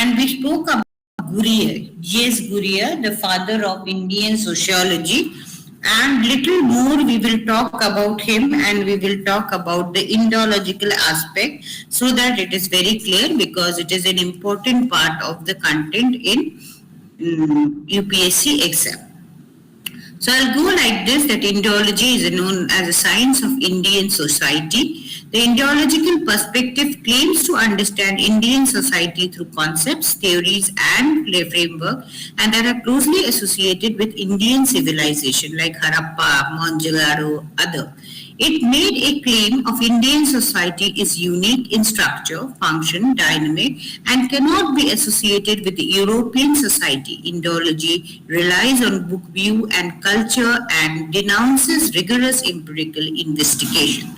and we spoke about Gurrier, J.S. Gurrier, the father of Indian sociology, and little more we will talk about him, and we will talk about the Indological aspect, so that it is very clear, because it is an important part of the content in UPSC exam. So I'll go like this, that Indology is known as a science of Indian society. The Indological perspective claims to understand Indian society through concepts, theories and framework, and that are closely associated with Indian civilization like Harappa, Mohenjo-daro, other. It made a claim of Indian society is unique in structure, function, dynamic, and cannot be associated with the European society. Indology relies on book view and culture and denounces rigorous empirical investigation.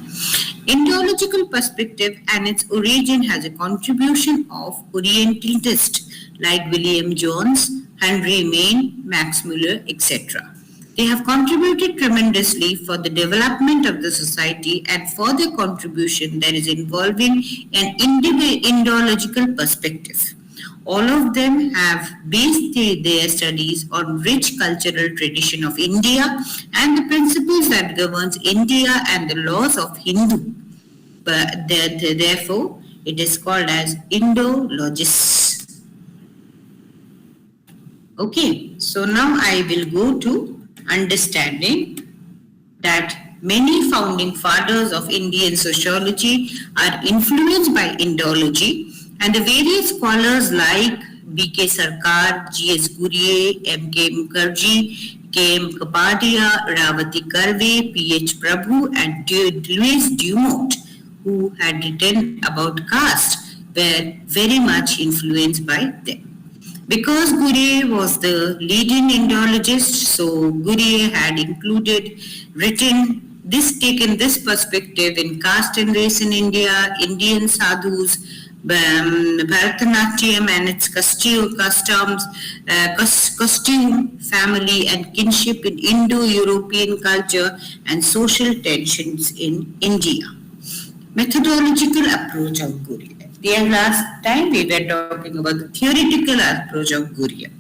Indological perspective and its origin has a contribution of Orientalists like William Jones, Henry Maine, Max Muller, etc. They have contributed tremendously for the development of the society, and for their contribution that is involving an Indological perspective. All of them have based their studies on rich cultural tradition of India and the principles that governs India and the laws of Hindu. But therefore, it is called as Indologists. Okay, so now I will go to understanding that many founding fathers of Indian sociology are influenced by Indology, and the various scholars like B.K. Sarkar, G.S. Gurrier, M.K. Mukherjee, K.M. Kapadia, Ravati Karve, P.H. Prabhu and Louis Dumont, who had written about caste, were very much influenced by them. Because Gurrier was the leading Indologist, so Gurrier had taken this perspective in caste and race in India, Indian sadhus, Bhattacharjee and its costume, family and kinship in Indo-European culture, and social tensions in India. Methodological approach of Gurrier. The last time we were talking about the theoretical approach of Gurrier.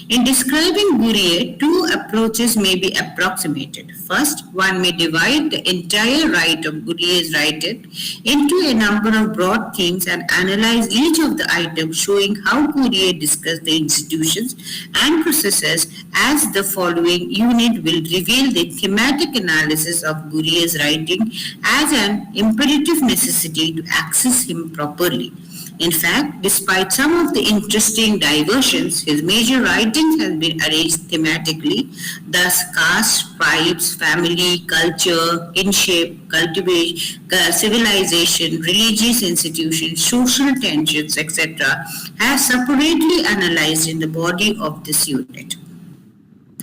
In describing Gurrier, two approaches may be approximated. First, one may divide the entire right of Gurrier's writing into a number of broad themes and analyze each of the items, showing how Gurrier discussed the institutions and processes, as the following unit will reveal the thematic analysis of Gurrier's writing as an imperative necessity to access him properly. In fact, despite some of the interesting diversions, his major writings have been arranged thematically, thus caste, tribes, family, culture, kinship, cultivation, civilization, religious institutions, social tensions, etc., have separately analyzed in the body of this unit.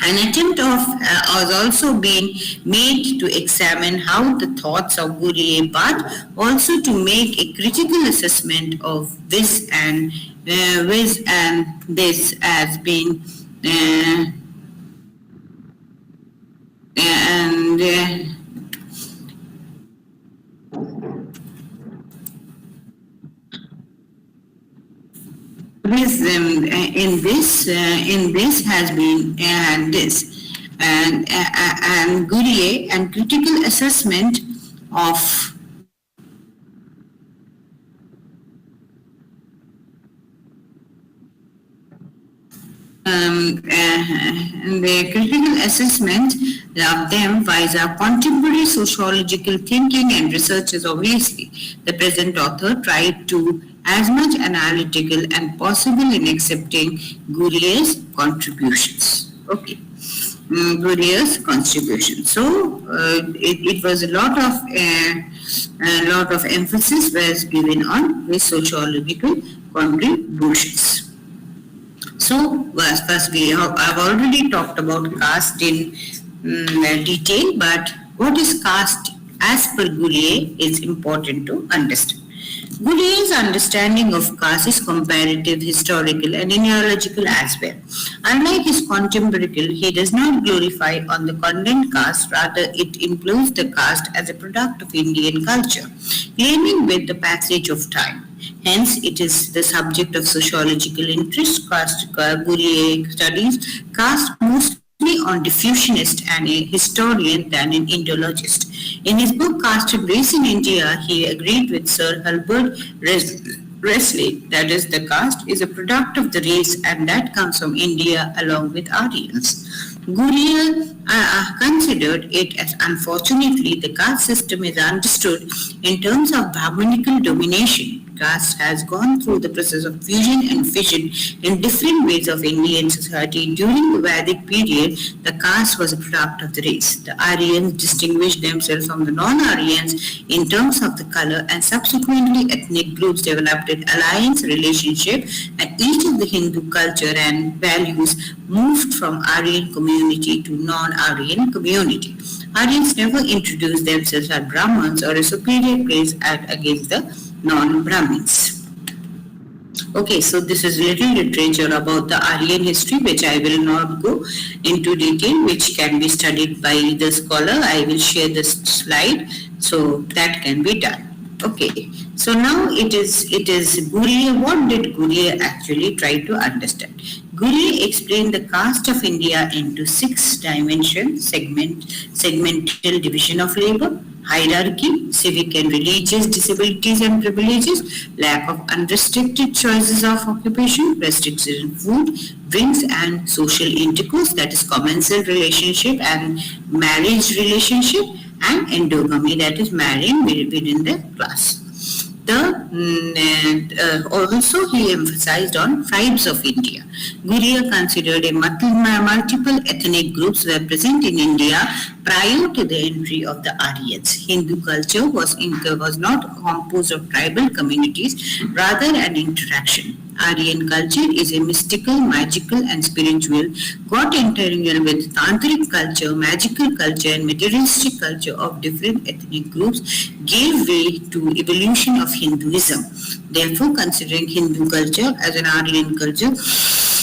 An attempt has also been made to examine how the thoughts of Gurrier, but also to make a critical assessment of this and this has been in this has been this and Gurrier and critical assessment of the critical assessment of them via contemporary sociological thinking and researchers. Obviously, the present author tried to as much analytical and possible in accepting Gurrier's contributions. Okay, Gurrier's contribution. So it was a lot of emphasis was given on his sociological contributions. So first I've already talked about caste in detail, but what is caste as per Gurrier is important to understand. Gurrier's understanding of caste is comparative, historical and genealogical as well. Unlike his contemporary, he does not glorify on the condemned caste, rather it employs the caste as a product of Indian culture, claiming with the passage of time. Hence, it is the subject of sociological interest. Gurye studies caste mostly on diffusionist and a historian than an Indologist. In his book Caste and Race in India, he agreed with Sir Herbert Wesley, that is, the caste is a product of the race and that comes from India along with Aryans. Gurye considered it as unfortunately the caste system is understood in terms of Brahmanical domination. Caste has gone through the process of fusion and fission in different ways of Indian society. During the Vedic period, the caste was a product of the race. The Aryans distinguished themselves from the non-Aryans in terms of the color, and subsequently ethnic groups developed an alliance relationship, and each of the Hindu culture and values moved from Aryan community to non-Aryan community. Aryans never introduced themselves as Brahmins or a superior race against the non-Brahmins. Okay, so this is little literature about the Aryan history, which I will not go into detail, which can be studied by the scholar. I will share this slide so that can be done. Okay, so now it is Gurye. What did Gurye actually try to understand? Gurye explained the caste of India into 6 dimensions: segmental division of labor, hierarchy, civic and religious disabilities and privileges, lack of unrestricted choices of occupation, restrictions in food, drinks and social intercourse, that is commensal relationship and marriage relationship, and endogamy, that is marrying within the class. Also he emphasized on tribes of India. Gurye considered a multiple ethnic groups were present in India prior to the entry of the Aryans. Hindu culture was not composed of tribal communities, rather an interaction. Aryan culture is a mystical, magical and spiritual, got entangled with tantric culture, magical culture and materialistic culture of different ethnic groups, gave way to evolution of Hinduism. Therefore, considering Hindu culture as an Aryan culture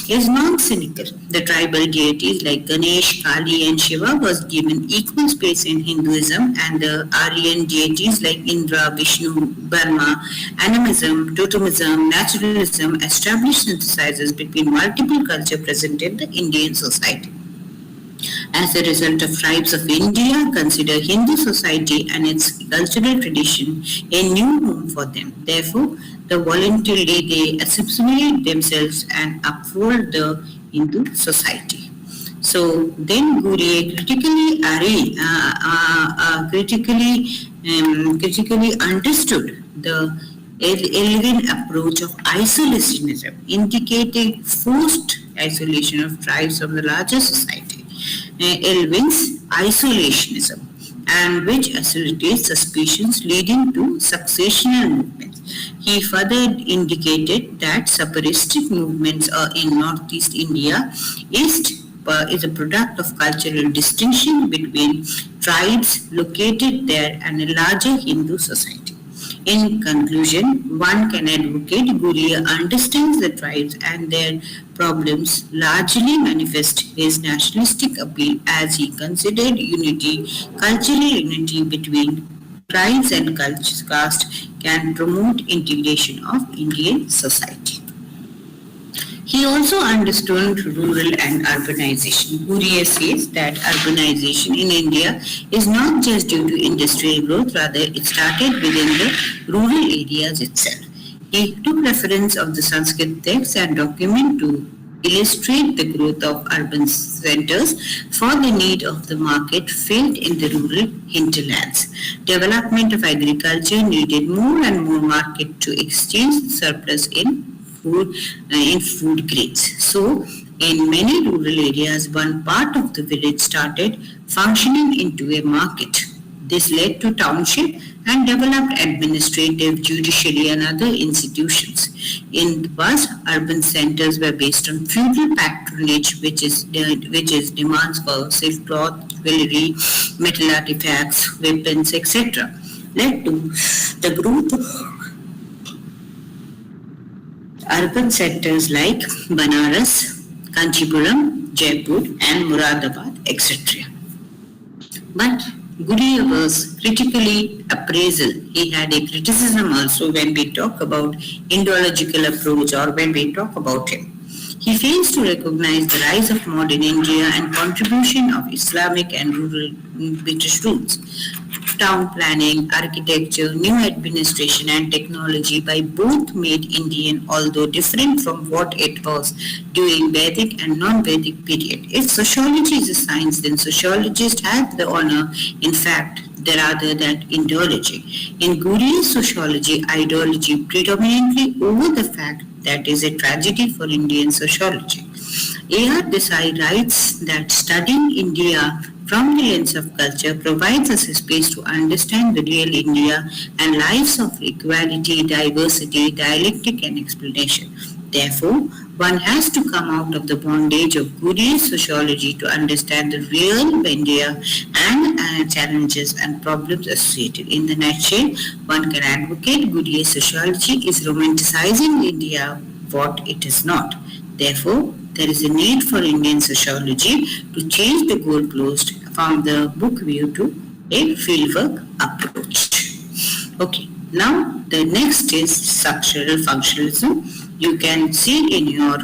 is non-cynical. The tribal deities like Ganesh, Kali and Shiva was given equal space in Hinduism, and the Aryan deities like Indra, Vishnu, Brahma, animism, totemism, naturalism established synthesizes between multiple cultures present in the Indian society. As a result of tribes of India consider Hindu society and its cultural tradition a new home for them. Therefore, voluntarily they assimilate themselves and uphold the Hindu society. So then Gurye critically understood the Elwin approach of isolationism, indicating forced isolation of tribes from the larger society. Elwin's isolationism, and which facilitates suspicions leading to successional movements. He further indicated that separatistic movements in Northeast India is a product of cultural distinction between tribes located there and a larger Hindu society. In conclusion, one can advocate Gurye understands the tribes and their problems largely manifest his nationalistic appeal as he considered cultural unity between tribes and caste can promote integration of Indian society. He also understood rural and urbanization. Gurye says that urbanization in India is not just due to industrial growth, rather it started within the rural areas itself. He took reference of the Sanskrit texts and document to illustrate the growth of urban centers for the need of the market felt in the rural hinterlands. Development of agriculture needed more and more market to exchange the surplus in food grains. So, in many rural areas, one part of the village started functioning into a market. This led to township and developed administrative, judiciary and other institutions. In the past, urban centers were based on feudal patronage, which is demands for silk cloth, jewelry, metal artifacts, weapons, etc., led to the growth of urban centers like Banaras, Kanchipuram, Jaipur and Muradabad, etc. But Gurrier was critically appraisal. He had a criticism also when we talk about Indological approach or when we talk about him. He fails to recognize the rise of modern India and contribution of Islamic and rural British roots. Town planning, architecture, new administration and technology by both made Indian, although different from what it was during Vedic and non-Vedic period. If sociology is a science, then sociologists have the honor, in fact, rather than ideology. In Gurrier's sociology, ideology predominantly over the fact that is a tragedy for Indian sociology. A.R. Desai writes that studying India from the lens of culture provides us a space to understand the real India and lives of equality, diversity, dialectic and explanation. Therefore, one has to come out of the bondage of Gurrier's sociology to understand the real India and challenges and problems associated. In the nutshell, one can advocate Gurrier's sociology is romanticizing India what it is not. Therefore, there is a need for Indian sociology to change the goalpost from the book view to a fieldwork approach. Okay, now the next is structural functionalism. You can see in your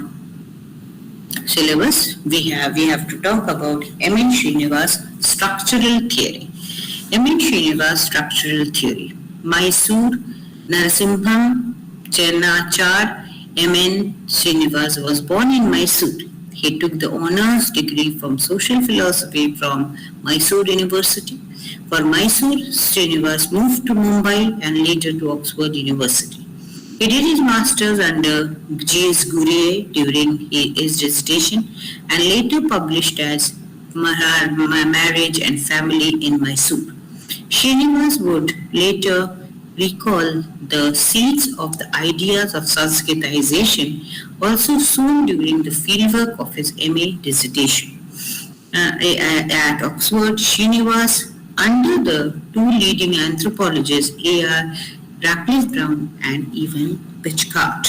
syllabus we have to talk about M.N. Srinivas structural theory. M.N. Srinivas structural theory. Mysore Narasimham Chernachar M.N. Srinivas was born in Mysore. He took the honors degree from social philosophy from Mysore University. For Mysore, Srinivas moved to Mumbai and later to Oxford University. He did his masters under G.S. Gurrier during his dissertation and later published as Marriage and Family in Mysore. Srinivas would later recall the seeds of the ideas of Sanskritization also sown during the fieldwork of his MA dissertation. At Oxford, Srinivas, under the two leading anthropologists A.R. Radcliffe Brown and Evan Pitchcott.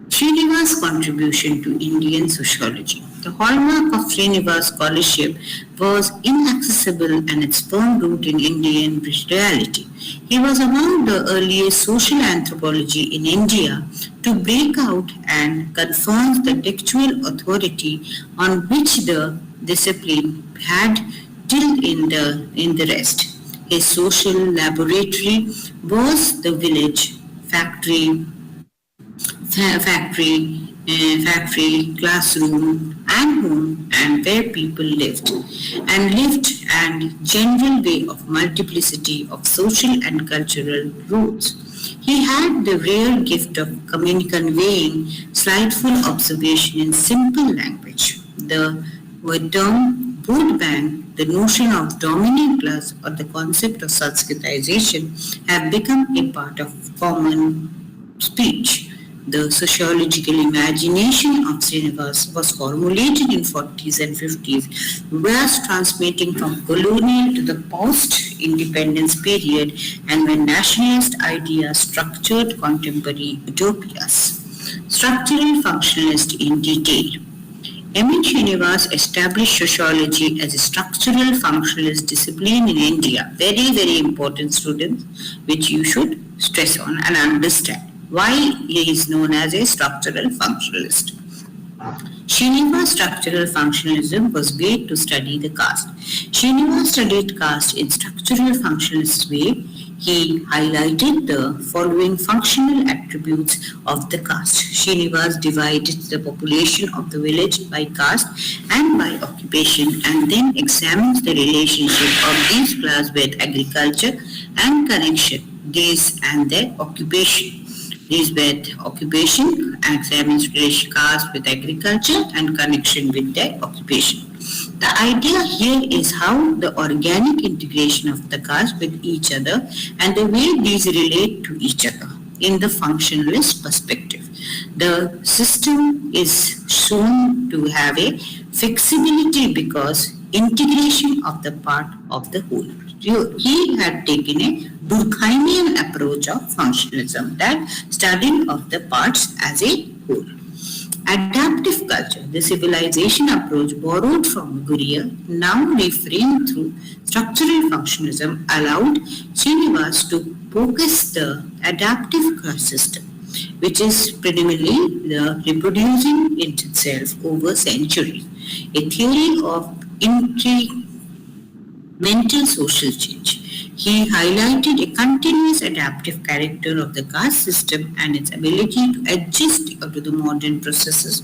Srinivas' contribution to Indian sociology. The hallmark of Srinivas' scholarship was inaccessible and its firm root in Indian reality. He was among the earliest social anthropology in India to break out and confirm the textual authority on which the discipline had till in the rest. His social laboratory was the village, factory, classroom, and home, and where people lived, and general way of multiplicity of social and cultural roots. He had the rare gift of conveying slightful observation in simple language. The term vote bank, the notion of dominant class, or the concept of Sanskritization have become a part of common speech. The sociological imagination of Srinivas was formulated in 40s and 50s, was transmitting from colonial to the post-independence period and when nationalist ideas structured contemporary utopias. Structural functionalist in detail. M.N. Srinivas established sociology as a structural functionalist discipline in India. Very, very important, students, which you should stress on and understand. Why he is known as a structural functionalist. Srinivas' structural functionalism was made to study the caste. Srinivas studied caste in structural functionalist way. He highlighted the following functional attributes of the caste. Srinivas divided the population of the village by caste and by occupation and then examines the relationship of these classes with agriculture and connection, these and their occupation. These with occupation, examines caste with agriculture and connection with their occupation. The idea here is how the organic integration of the caste with each other and the way these relate to each other in the functionalist perspective. The system is shown to have a flexibility because integration of the part of the whole. He had taken a Durkheimian approach of functionalism, that studying of the parts as a whole. Adaptive culture, the civilization approach borrowed from Gurria, now reframed through structural functionalism, allowed Srinivas to focus the adaptive caste system, which is predominantly the reproducing itself over centuries, a theory of mental social change. He highlighted a continuous adaptive character of the caste system and its ability to adjust to the modern processes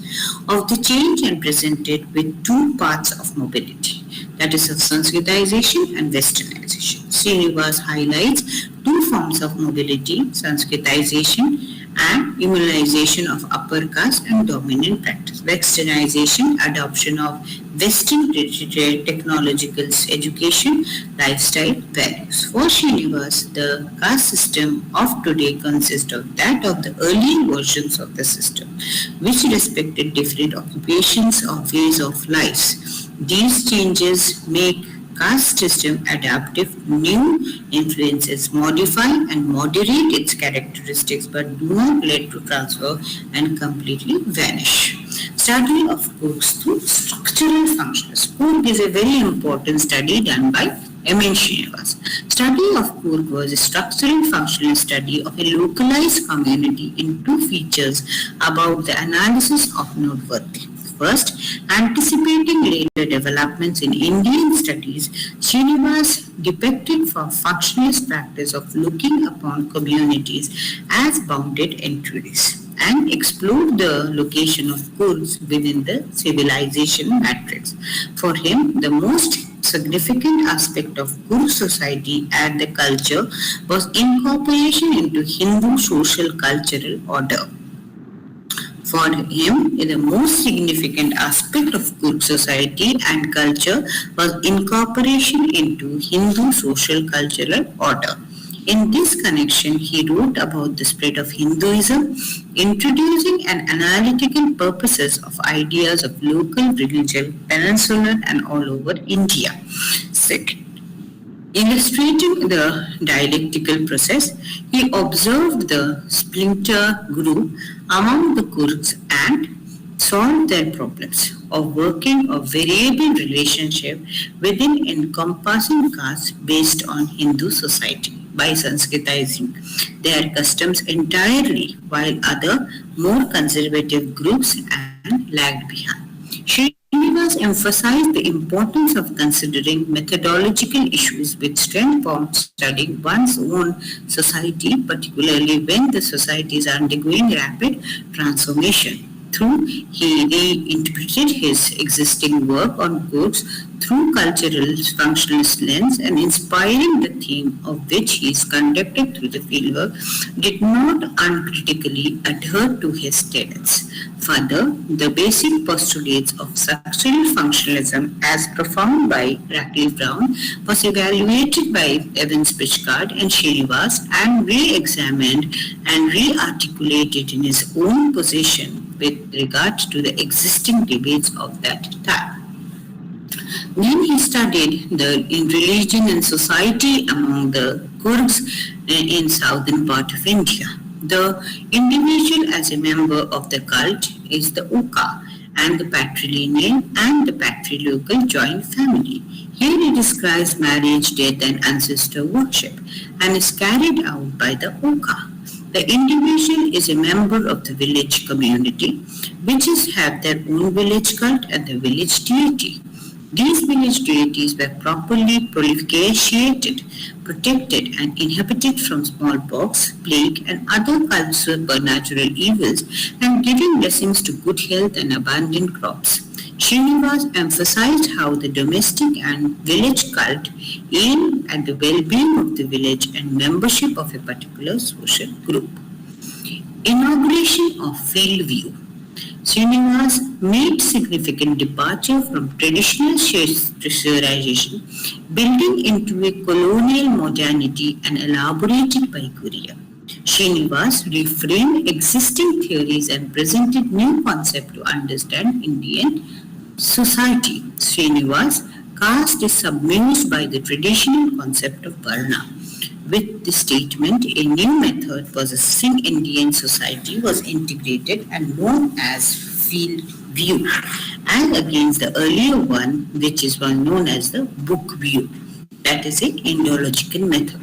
of the change and presented with two paths of mobility, that is of Sanskritization and Westernization. Srinivas highlights two forms of mobility, Sanskritization and immunization of upper caste and dominant practice. Westernization, adoption of Western technological education, lifestyle values. For Srinivas, the caste system of today consists of that of the earlier versions of the system, which respected different occupations or ways of lives. These changes make caste system adaptive, new influences modify and moderate its characteristics but do not lead to transfer and completely vanish. Study of Cook's through structural functions. Cook is a very important study done by M.N. Srinivas. Study of Cook was a structural functional study of a localized community in two features about the analysis of noteworthy. First, anticipating later developments in Indian studies, Srinivas depicted for functionalist practice of looking upon communities as bounded entities and explored the location of Kurds within the civilization matrix. For him, the most significant aspect of Kurd society and the culture was incorporation into Hindu social cultural order. For him, the most significant aspect of Kurd society and culture was incorporation into Hindu social cultural order. In this connection, he wrote about the spread of Hinduism, introducing an analytical purposes of ideas of local religion, peninsular and all over India. Second, illustrating the dialectical process, he observed the splinter group among the Kurds and solved their problems of working a variable relationship within encompassing castes based on Hindu society by Sanskritizing their customs entirely while other more conservative groups and lagged behind. Srinivas emphasized the importance of considering methodological issues with strength on studying one's own society, particularly when the society is undergoing rapid transformation. He reinterpreted his existing work on goods through cultural functionalist lens and inspiring the theme of which he is conducted through the fieldwork did not uncritically adhere to his tenets. Further, the basic postulates of structural functionalism as profound by Radcliffe Brown was evaluated by Evans Pitchcard and Srinivas and re-examined and re-articulated in his own position with regard to the existing debates of that time. Then he studied in religion and society among the Kurds in southern part of India. The individual as a member of the cult is the Uka and the patrilineal and the patrilocal joint family. Here he describes marriage, death and ancestor worship and is carried out by the Uka. The individual is a member of the village community, which have their own village cult and the village deity. These village deities were properly prolificated, protected and inhabited from smallpox, plague and other supernatural evils and giving blessings to good health and abundant crops. Srinivas emphasized how the domestic and village cult aim at the well-being of the village and membership of a particular social group. Inauguration of field view. Srinivas made significant departure from traditional socialization, building into a colonial modernity and elaborated by Korea. Srinivas reframed existing theories and presented new concepts to understand Indian society. Srinivas' caste is submerged by the traditional concept of Varna. With the statement, a new method for assessing Indian society was integrated and known as field view, and against the earlier one, which is one known as the book view, that is a Indological method.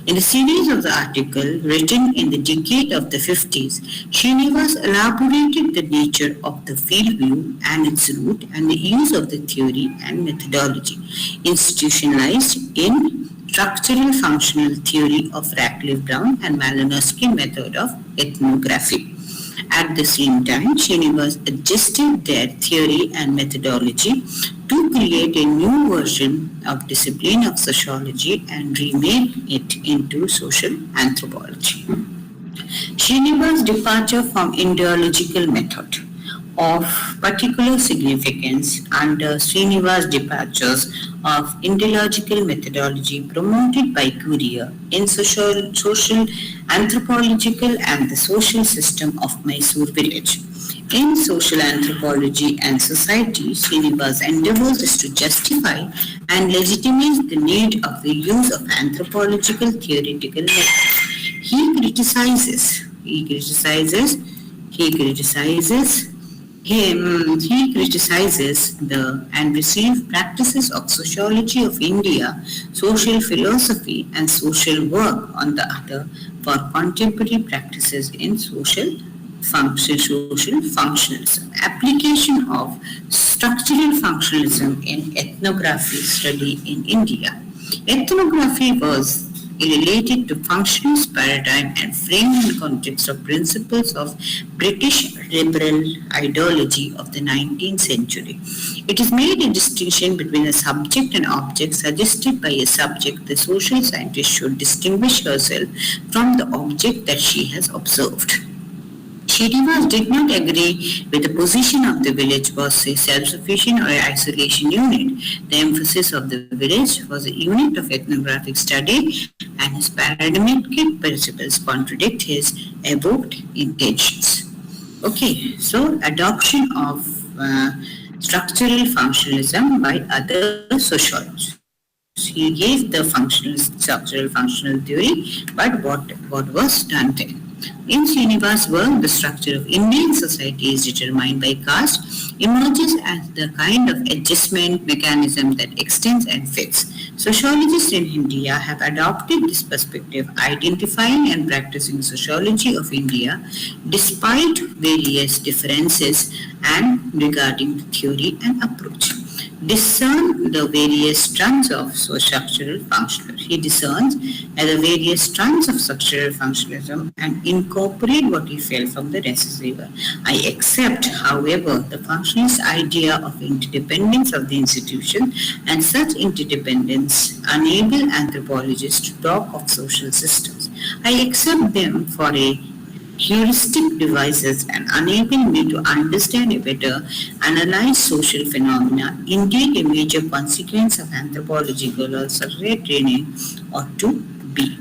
In a series of the article written in the decade of the 50s, Srinivas elaborated the nature of the field view and its root and the use of the theory and methodology institutionalized in structural functional theory of Radcliffe-Brown and Malinowski method of ethnography. At the same time, Srinivas adjusted their theory and methodology to create a new version of discipline of sociology and remake it into social anthropology. Srinivas' departure from ideological method of particular significance under Srinivas' departures of ideological methodology promoted by Courier in social anthropological and the social system of Mysore village. In social anthropology and society, Srinivas' endeavors is to justify and legitimize the need of the use of anthropological theoretical methods. He criticizes the and received practices of sociology of India, social philosophy and social work on the other for contemporary practices in social functionalism. Application of structural functionalism in ethnography study in India. Ethnography was related to functionalist paradigm and framed in context of principles of British liberal ideology of the 19th century. It is made a distinction between a subject and object suggested by a subject. The social scientist should distinguish herself from the object that she has observed. Srinivas did not agree with the position of the village was a self-sufficient or isolation unit. The emphasis of the village was a unit of ethnographic study, and his paradigmatic principles contradict his evoked intentions. Okay, so adoption of structural functionalism by other sociologists. He gave the structural functional theory, but what was done then? In Srinivas' work, the structure of Indian society is determined by caste, emerges as the kind of adjustment mechanism that extends and fits. Sociologists in India have adopted this perspective, identifying and practicing sociology of India despite various differences and regarding the theory and approach. Discern the various strands of structural functionalism. He discerns the various strands of structural functionalism and incorporate what he felt from the receiver. I accept, however, the functionalist idea of interdependence of the institution, and such interdependence enable anthropologists to talk of social systems. I accept them for a heuristic devices and enable me to understand a better, analyze social phenomena. Indeed, a major consequence of anthropological or social training ought to be.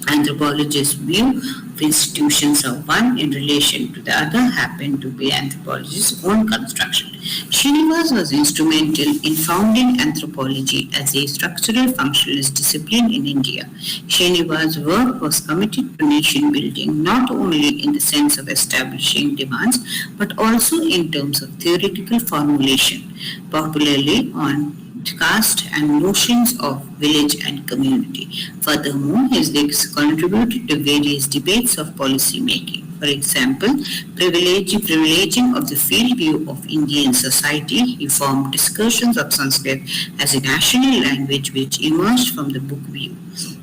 Anthropologists' view of institutions of one in relation to the other happen to be anthropologists' own construction. Srinivas was instrumental in founding anthropology as a structural functionalist discipline in India. Srinivas' work was committed to nation building not only in the sense of establishing demands but also in terms of theoretical formulation, particularly on caste and notions of village and community. Furthermore, his works contributed to various debates of policy making. For example, privileging of the field view of Indian society, he formed discussions of Sanskrit as a national language which emerged from the book view,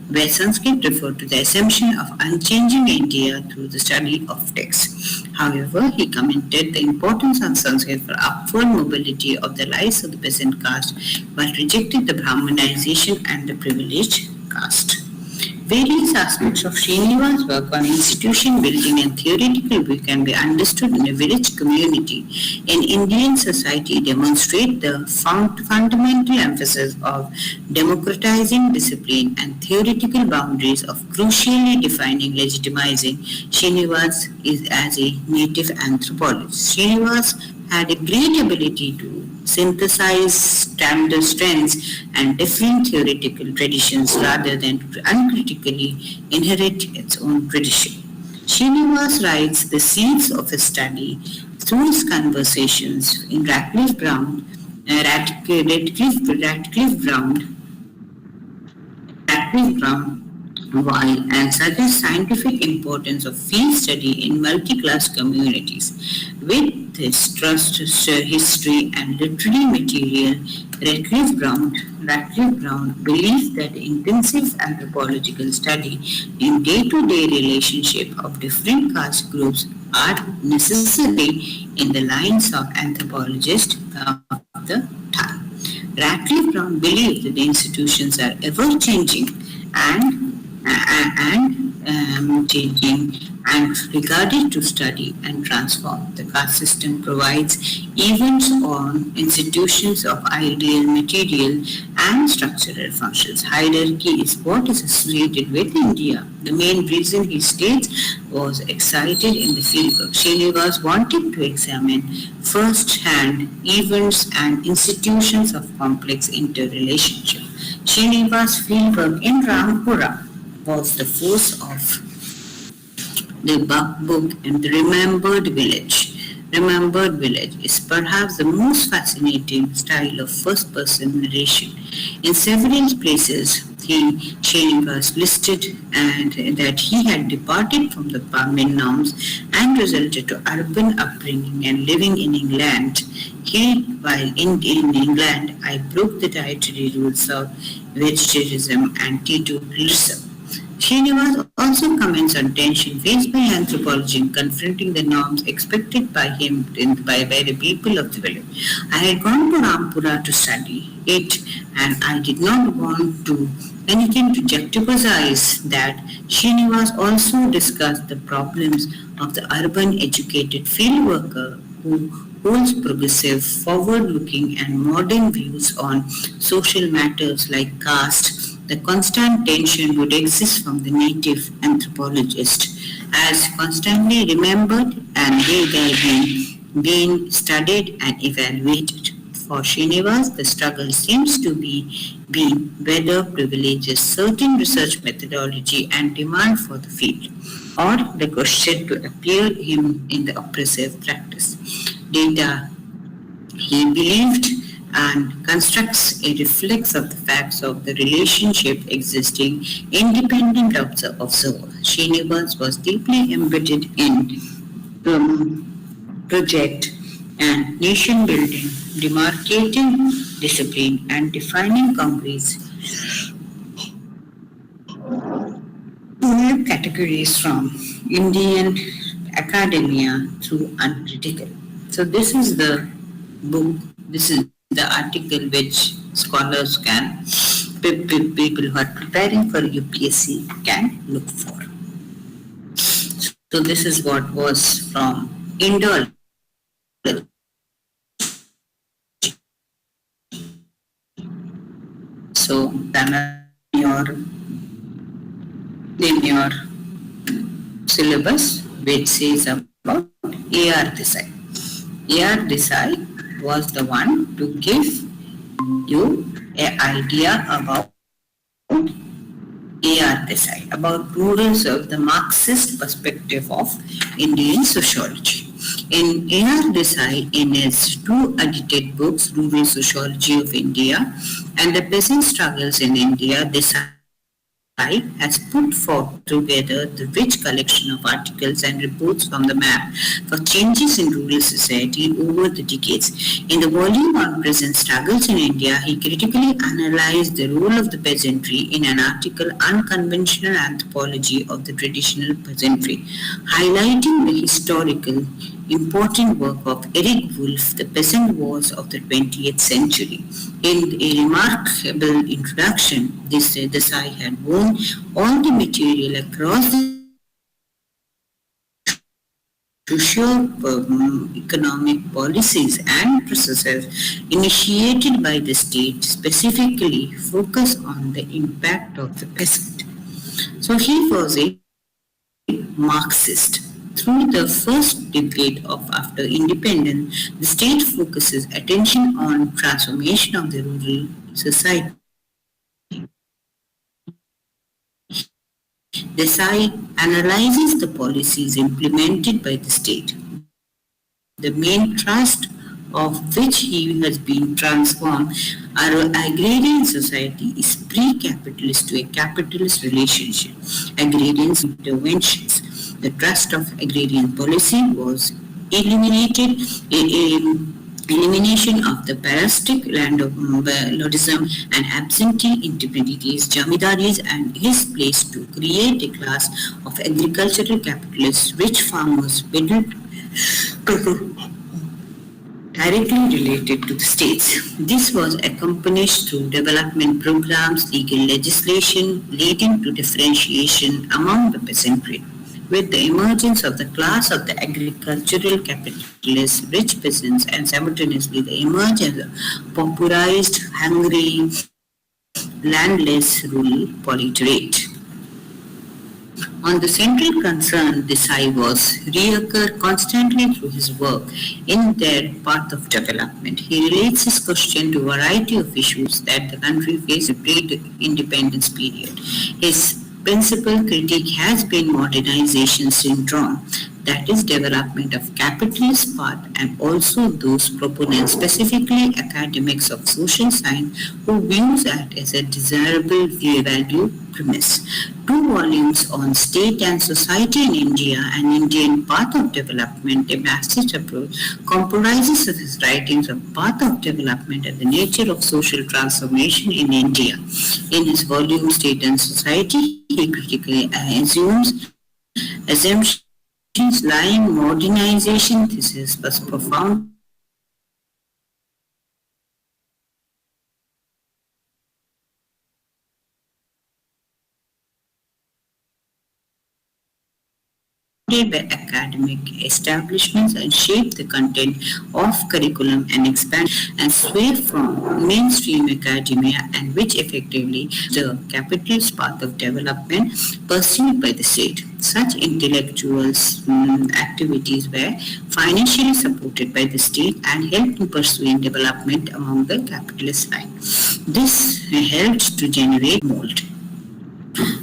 where Sanskrit referred to the assumption of unchanging India through the study of texts. However, he commented the importance of Sanskrit for upward mobility of the lives of the peasant caste, but rejected the Brahmanization and the privileged caste. Various aspects of Srinivas' work on institution building and theoretical view can be understood in a village community. In Indian society, demonstrate the fundamental emphasis of democratizing discipline and theoretical boundaries of crucially defining, legitimizing Srinivas is as a native anthropologist. Srinivas had a great ability to synthesize standard strengths and different theoretical traditions rather than to uncritically inherit its own tradition. Srinivas writes the seeds of his study Through his conversations in Radcliffe Brown while and suggests scientific importance of field study in multi-class communities. With his trust history and literary material, Radcliffe Brown believes that intensive anthropological study in day-to-day relationship of different caste groups are necessary in the lines of anthropologists of the time. Radcliffe Brown believes that the institutions are ever changing and changing and regarded to study and transform. The caste system provides events on institutions of ideal material and structural functions. Hierarchy is what is associated with India. The main reason he states was excited in the fieldwork. Srinivas wanted to examine first-hand events and institutions of complex interrelationship. Srinivas' fieldwork in Rampura was the force of the book and the Remembered Village. Remembered Village is perhaps the most fascinating style of first-person narration. In several places, Srinivas listed and that he had departed from the Brahmin norms and resulted to urban upbringing and living in England. While in England, I broke the dietary rules of vegetarianism and teetotalism. Srinivas also comments on tension faced by anthropology in confronting the norms expected by him by the people of the village. I had gone to Rampura to study it, and I did not want to anything to jeopardize that. Srinivas also discussed the problems of the urban educated field worker who holds progressive, forward-looking and modern views on social matters like caste. The constant tension would exist from the native anthropologist as constantly remembered and being studied and evaluated. For Srinivas, the struggle seems to be whether privileges certain research methodology and demand for the field, or the question to appear him in the oppressive practice. Data he believed and constructs a reflex of the facts of the relationship existing independent of the observer. Srinivas was deeply embedded in project and nation building, demarcating discipline and defining boundaries new categories from Indian academia through uncritical. So this is the book, this is the article which scholars can, people who are preparing for UPSC can look for. So this is what was from Indology. So in your syllabus which says about A.R. Desai. A.R. Desai was the one to give you an idea about A.R. Desai, about rulers of the Marxist perspective of Indian sociology. In A.R. Desai, in his two edited books, Rural Sociology of India and The Peasant Struggles in India, Desai has put together the rich collection of articles and reports from the map for changes in rural society over the decades. In the volume on present struggles in India, he critically analyzed the role of the peasantry in an article Unconventional Anthropology of the Traditional Peasantry, highlighting the historical important work of Eric Wolff, The Peasant Wars of the 20th Century. In a remarkable introduction, Desai had won all the material across the socio-economic policies and processes initiated by the state specifically focus on the impact of the peasant. So he was a Marxist. Through the first decade of after independence, the state focuses attention on transformation of the rural society. Desai analyzes the policies implemented by the state, The main thrust of which he has been transformed our agrarian society is pre-capitalist to a capitalist relationship. Agrarian interventions. The trust of agrarian policy was eliminated. Elimination of the parasitic landlordism and absentee intermediaries, jamidaris, and his place to create a class of agricultural capitalists, rich farmers, middle directly related to the states. This was accompanied through development programs, legal legislation, leading to differentiation among the peasantry. With the emergence of the class of the agricultural capitalists, rich peasants, and simultaneously the emergence of a pauperized, hungry, landless rural proletariat. On the central concern, Desai was reoccur constantly through his work in their path of development. He relates his question to a variety of issues that the country faced in the pre-independence period. His principal critique has been modernization syndrome, that is development of capitalist path, and also those proponents, specifically academics of social science, who views that as a desirable value premise. Two volumes on state and society in India and Indian path of development, a Marxist approach, comprises of his writings of path of development and the nature of social transformation in India. In his volume State and Society, he critically assumptions lying modernization thesis was profound by academic establishments and shape the content of curriculum and expand and sway from mainstream academia, and which effectively the capitalist path of development pursued by the state. Such intellectuals activities were financially supported by the state and helped in pursuing development among the capitalist line. This helped to generate mold.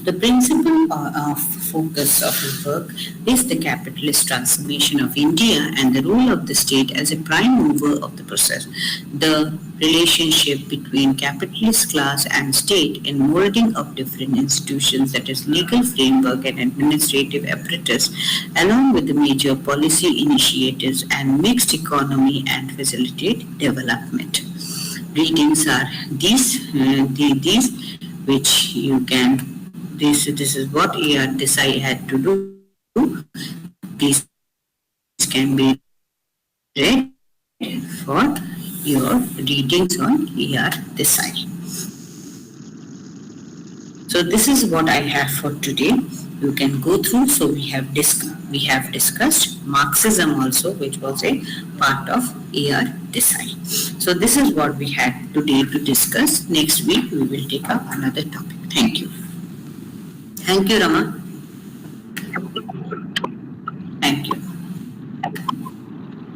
The principal of focus of his work is the capitalist transformation of India and the role of the state as a prime mover of the process. The relationship between capitalist class and state in molding of different institutions, that is legal framework and administrative apparatus, along with the major policy initiatives and mixed economy and facilitate development. Readings are these which you can. This is what A.R. Desai had to do. These can be read for your readings on A.R. Desai. So this is what I have for today. You can go through. So we have discussed Marxism also, which was a part of A.R. Desai. So this is what we had today to discuss. Next week we will take up another topic. Thank you. Thank you, Rama.